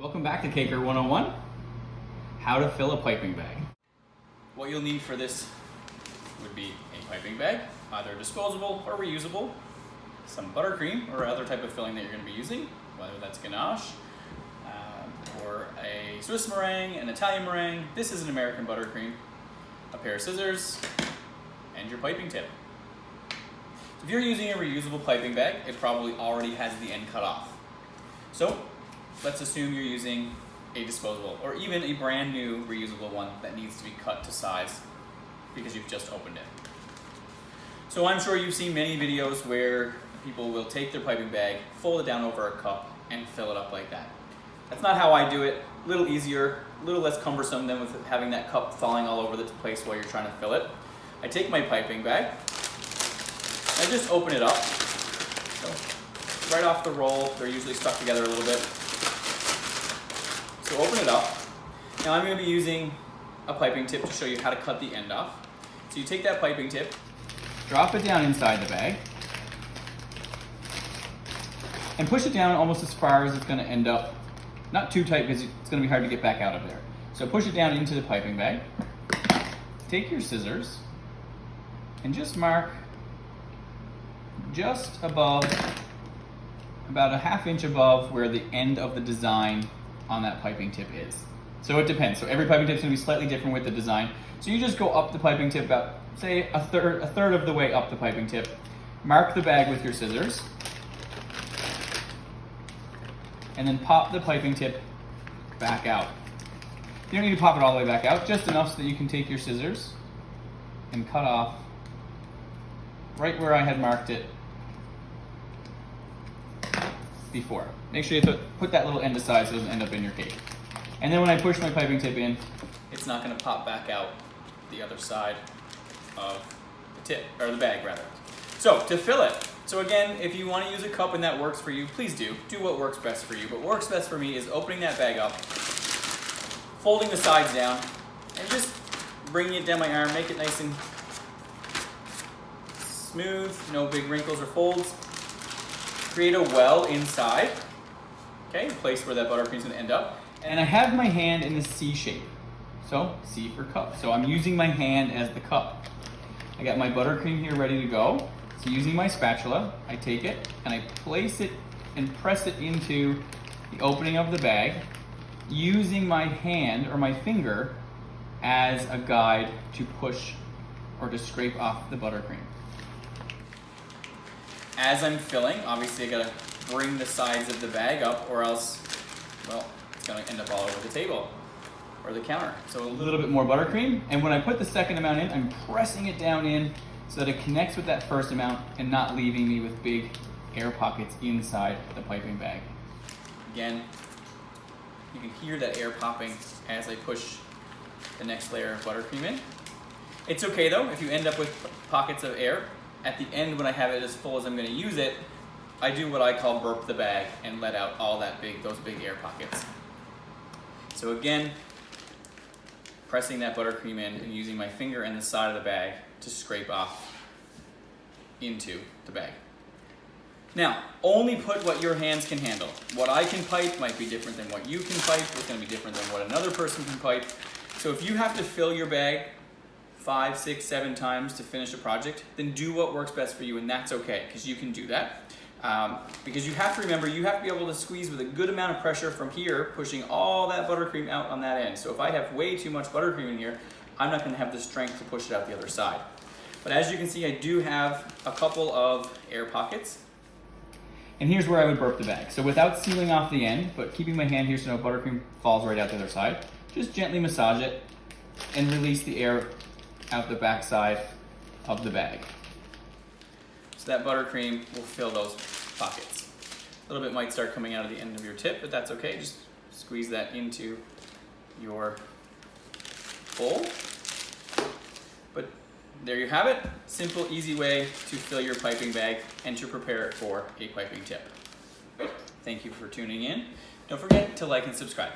Welcome back to Caker 101, how to fill a piping bag. What you'll need for this would be a piping bag, either disposable or reusable, some buttercream or other type of filling that you're going to be using, whether that's ganache or a Swiss meringue, an Italian meringue. This is an American buttercream, a pair of scissors, and your piping tip. If you're using a reusable piping bag, it probably already has the end cut off. So let's assume you're using a disposable or even a brand new reusable one that needs to be cut to size because you've just opened it. So I'm sure you've seen many videos where people will take their piping bag, fold it down over a cup, and fill it up like that. That's not how I do it. A little easier, a little less cumbersome than with having that cup falling all over the place while you're trying to fill it. I take my piping bag, I just open it up. So right off the roll, they're usually stuck together a little bit. So open it up. Now I'm going to be using a piping tip to show you how to cut the end off. So you take that piping tip, drop it down inside the bag, and push it down almost as far as it's going to end up. Not too tight because it's going to be hard to get back out of there. So push it down into the piping bag. Take your scissors and just mark just above, about a ½ inch above where the end of the design on that piping tip is. So it depends. So every piping tip is going to be slightly different with the design. So you just go up the piping tip about, say, a third of the way up the piping tip. Mark the bag with your scissors, and then pop the piping tip back out. You don't need to pop it all the way back out, just enough so that you can take your scissors and cut off right where I had marked it before. Make sure you put that little end aside so it doesn't end up in your cake. And then when I push my piping tip in, it's not going to pop back out the other side of the tip, or the bag rather. So to fill it, so again, if you want to use a cup and that works for you, please do. Do what works best for you. But what works best for me is opening that bag up, folding the sides down, and just bringing it down my arm, make it nice and smooth, no big wrinkles or folds. Create a well inside, okay, a place where that buttercream's going to end up. And I have my hand in the C shape, so C for cup. So I'm using my hand as the cup. I got my buttercream here ready to go. So using my spatula, I take it and I place it and press it into the opening of the bag, using my hand or my finger as a guide to push or to scrape off the buttercream. As I'm filling, obviously I gotta bring the sides of the bag up or else, well, it's gonna end up all over the table or the counter. So a little bit more buttercream, and when I put the second amount in, I'm pressing it down in so that it connects with that first amount and not leaving me with big air pockets inside the piping bag. Again, you can hear that air popping as I push the next layer of buttercream in. It's okay though, if you end up with pockets of air. At the end, when I have it as full as I'm going to use it, I do what I call burp the bag and let out all those big air pockets. So again, pressing that buttercream in and using my finger and the side of the bag to scrape off into the bag. Now, only put what your hands can handle. What I can pipe might be different than what you can pipe. It's going to be different than what another person can pipe. So if you have to fill your bag 5, 6, 7 times to finish a project, then do what works best for you, and that's okay, because you can do that. Because you have to remember, you have to be able to squeeze with a good amount of pressure from here, pushing all that buttercream out on that end. So if I have way too much buttercream in here, I'm not going to have the strength to push it out the other side. But as you can see, I do have a couple of air pockets. And here's where I would burp the bag. So without sealing off the end, but keeping my hand here so no buttercream falls right out the other side, just gently massage it and release the air out the back side of the bag. So that buttercream will fill those pockets. A little bit might start coming out of the end of your tip, but that's okay. Just squeeze that into your bowl. But there you have it. Simple, easy way to fill your piping bag and to prepare it for a piping tip. Thank you for tuning in. Don't forget to like and subscribe.